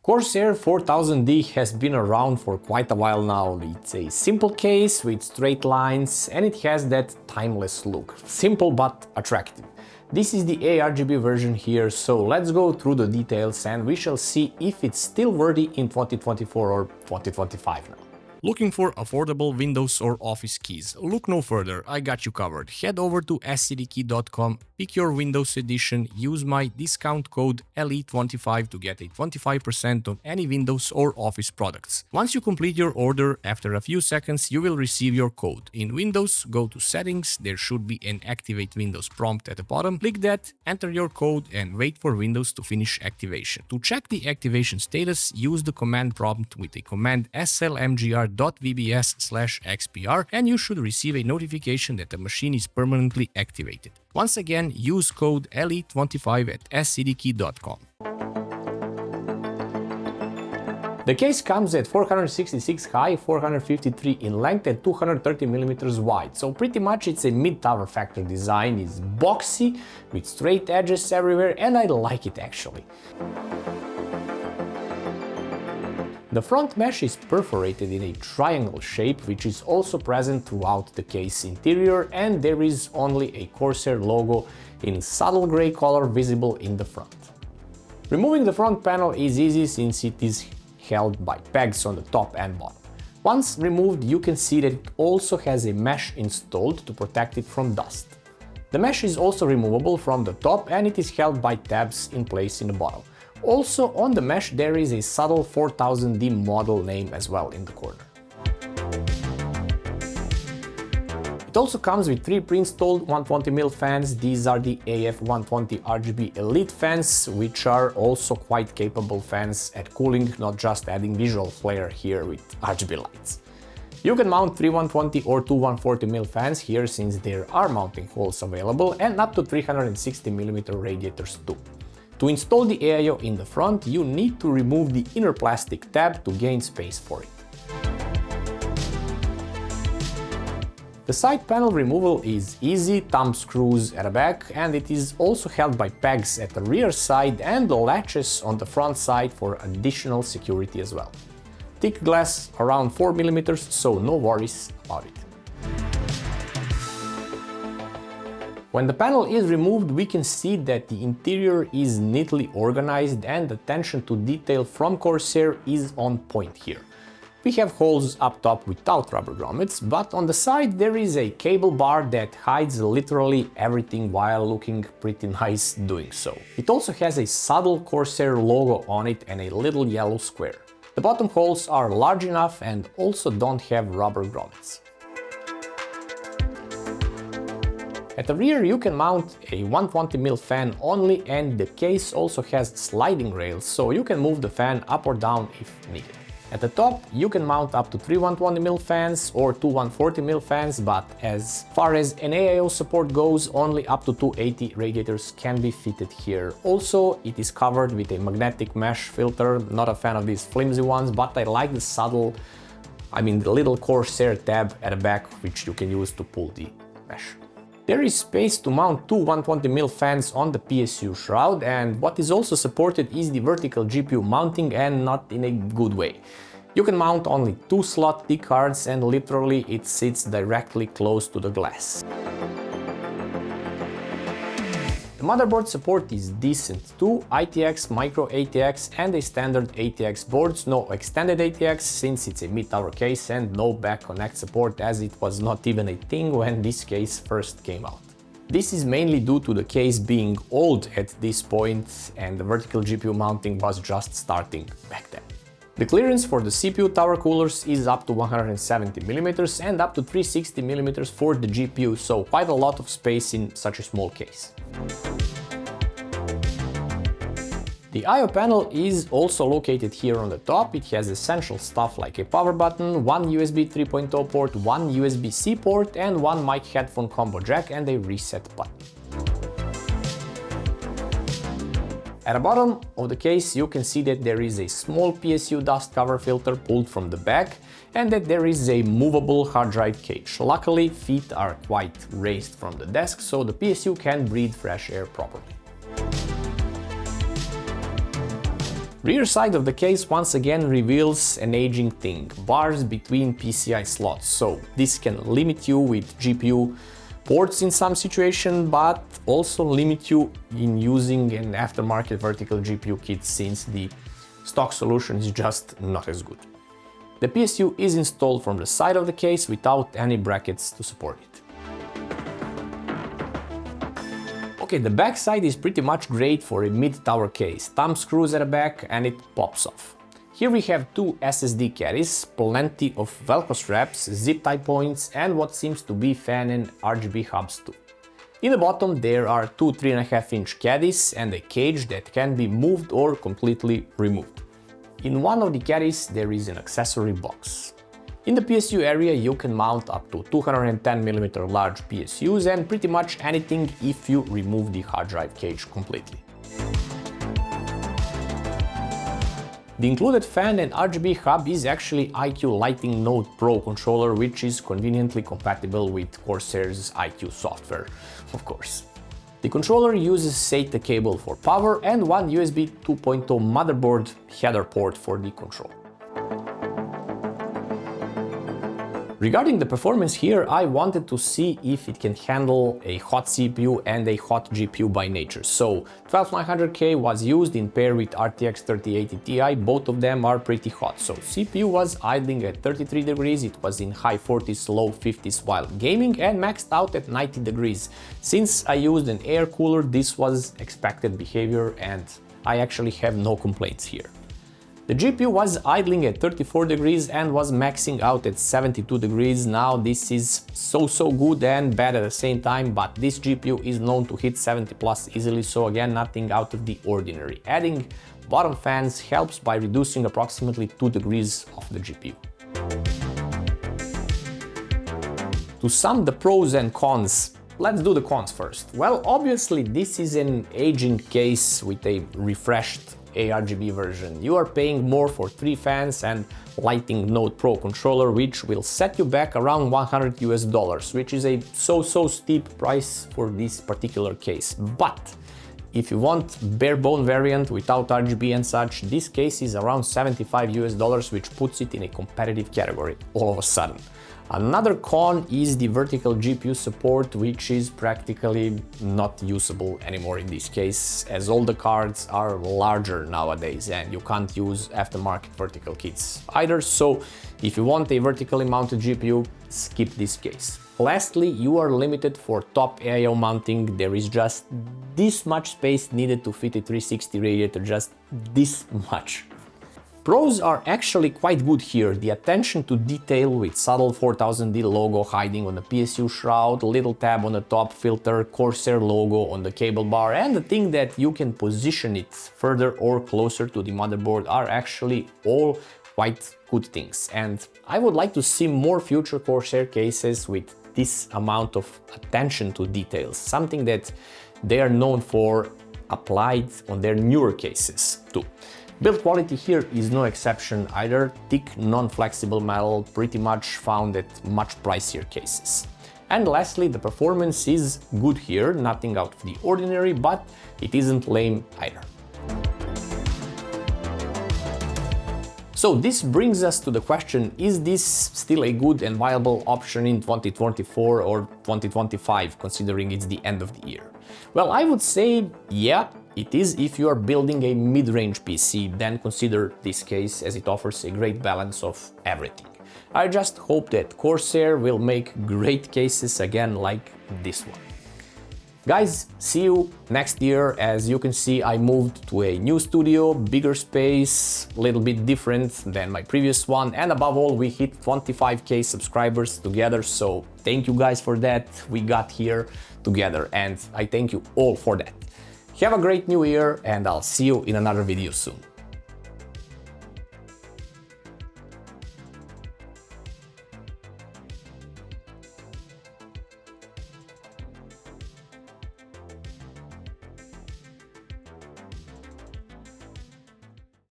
Corsair 4000D has been around for quite a while now. It's a simple case with straight lines and it has that timeless look. Simple but attractive. This is the RGB version here, so let's go through the details and we shall see if it's still worthy in 2024 or 2025 now. Looking for affordable Windows or Office keys? Look no further, I got you covered. Head over to scdkey.com, pick your Windows edition, use my discount code LE25 to get a 25% on any Windows or Office products. Once you complete your order, after a few seconds you will receive your code. In Windows, go to Settings, there should be an Activate Windows prompt at the bottom. Click that, enter your code and wait for Windows to finish activation. To check the activation status, use the command prompt with the command slmgr.vbs/xpr and you should receive a notification that the machine is permanently activated. Once again, use code LE25 at scdkey.com. The case comes at 466 high, 453 in length and 230mm wide, so pretty much it's a mid-tower factor design. It's boxy, with straight edges everywhere, and I like it actually. The front mesh is perforated in a triangle shape, which is also present throughout the case interior, and there is only a Corsair logo in subtle grey color visible in the front. Removing the front panel is easy since it is held by pegs on the top and bottom. Once removed, you can see that it also has a mesh installed to protect it from dust. The mesh is also removable from the top and it is held by tabs in place in the bottom. Also on the mesh there is a subtle 4000D model name as well in the corner. It also comes with 3 pre-installed 120mm fans. These are the AF120 RGB Elite fans, which are also quite capable fans at cooling, not just adding visual flair here with RGB lights. You can mount 3 120 or 2 140mm fans here since there are mounting holes available, and up to 360mm radiators too. To install the AIO in the front, you need to remove the inner plastic tab to gain space for it. The side panel removal is easy, thumb screws at the back, and it is also held by pegs at the rear side and the latches on the front side for additional security as well. Thick glass around 4mm, so no worries about it. When the panel is removed, we can see that the interior is neatly organized and the attention to detail from Corsair is on point here. We have holes up top without rubber grommets, but on the side there is a cable bar that hides literally everything while looking pretty nice doing so. It also has a subtle Corsair logo on it and a little yellow square. The bottom holes are large enough and also don't have rubber grommets. At the rear you can mount a 120mm fan only, and the case also has sliding rails, so you can move the fan up or down if needed. At the top you can mount up to 3 120mm fans or 2 140mm fans, but as far as an AIO support goes, only up to 280 radiators can be fitted here. Also, it is covered with a magnetic mesh filter. Not a fan of these flimsy ones, but I like the subtle, the little Corsair tab at the back which you can use to pull the mesh. There is space to mount 2 120mm fans on the PSU shroud, and what is also supported is the vertical GPU mounting, and not in a good way. You can mount only 2 slot D cards and literally it sits directly close to the glass. The motherboard support is decent too, ITX, micro ATX and a standard ATX boards, no extended ATX since it's a mid-tower case, and no back connect support as it was not even a thing when this case first came out. This is mainly due to the case being old at this point and the vertical GPU mounting was just starting back then. The clearance for the CPU tower coolers is up to 170mm and up to 360mm for the GPU, so quite a lot of space in such a small case. The I/O panel is also located here on the top. It has essential stuff like a power button, one USB 3.0 port, one USB-C port and one mic headphone combo jack and a reset button. At the bottom of the case you can see that there is a small PSU dust cover filter pulled from the back and that there is a movable hard drive cage. Luckily, feet are quite raised from the desk, so the PSU can breathe fresh air properly. Rear side of the case once again reveals an aging thing, bars between PCI slots, so this can limit you with GPU ports in some situation, but also limit you in using an aftermarket vertical GPU kit since the stock solution is just not as good. The PSU is installed from the side of the case without any brackets to support it. Okay, the back side is pretty much great for a mid-tower case. Thumb screws at the back and it pops off. Here we have two SSD caddies, plenty of Velcro straps, zip tie points and what seems to be fan and RGB hubs too. In the bottom there are two 3.5-inch caddies and a cage that can be moved or completely removed. In one of the caddies there is an accessory box. In the PSU area you can mount up to 210mm large PSUs and pretty much anything if you remove the hard drive cage completely. The included fan and RGB hub is actually IQ Lighting Node Pro controller, which is conveniently compatible with Corsair's IQ software, of course. The controller uses SATA cable for power and one USB 2.0 motherboard header port for the control. Regarding the performance here, I wanted to see if it can handle a hot CPU and a hot GPU by nature. So 12900K was used in pair with RTX 3080 Ti, both of them are pretty hot. So CPU was idling at 33 degrees, it was in high 40s, low 50s while gaming and maxed out at 90 degrees. Since I used an air cooler, this was expected behavior and I actually have no complaints here. The GPU was idling at 34 degrees and was maxing out at 72 degrees. Now this is so good and bad at the same time, but this GPU is known to hit 70 plus easily, so again nothing out of the ordinary. Adding bottom fans helps by reducing approximately 2 degrees of the GPU. To sum the pros and cons, let's do the cons first. Well, obviously this is an aging case with a refreshed RGB version. You are paying more for 3 fans and Lighting Node Pro controller, which will set you back around $100 US, which is a so steep price for this particular case. But if you want bare bone variant without RGB and such, this case is around $75 US, which puts it in a competitive category all of a sudden. Another con is the vertical GPU support, which is practically not usable anymore in this case, as all the cards are larger nowadays and you can't use aftermarket vertical kits either, so if you want a vertically mounted GPU, skip this case. Lastly, you are limited for top AIO mounting. There is just this much space needed to fit a 360 radiator, just this much. Pros are actually quite good here. The attention to detail with subtle 4000D logo hiding on the PSU shroud, little tab on the top filter, Corsair logo on the cable bar, and the thing that you can position it further or closer to the motherboard are actually all quite good things. And I would like to see more future Corsair cases with this amount of attention to details, something that they are known for applied on their newer cases too. Build quality here is no exception either, thick, non-flexible metal, pretty much found at much pricier cases. And lastly, the performance is good here, nothing out of the ordinary, but it isn't lame either. So this brings us to the question, is this still a good and viable option in 2024 or 2025, considering it's the end of the year? Well, I would say, yeah, it is if you are building a mid-range PC, then consider this case as it offers a great balance of everything. I just hope that Corsair will make great cases again like this one. Guys, see you next year. As you can see, I moved to a new studio, bigger space, a little bit different than my previous one, and above all, we hit 25k subscribers together, so thank you guys for that. We got here together, and I thank you all for that. Have a great new year, and I'll see you in another video soon.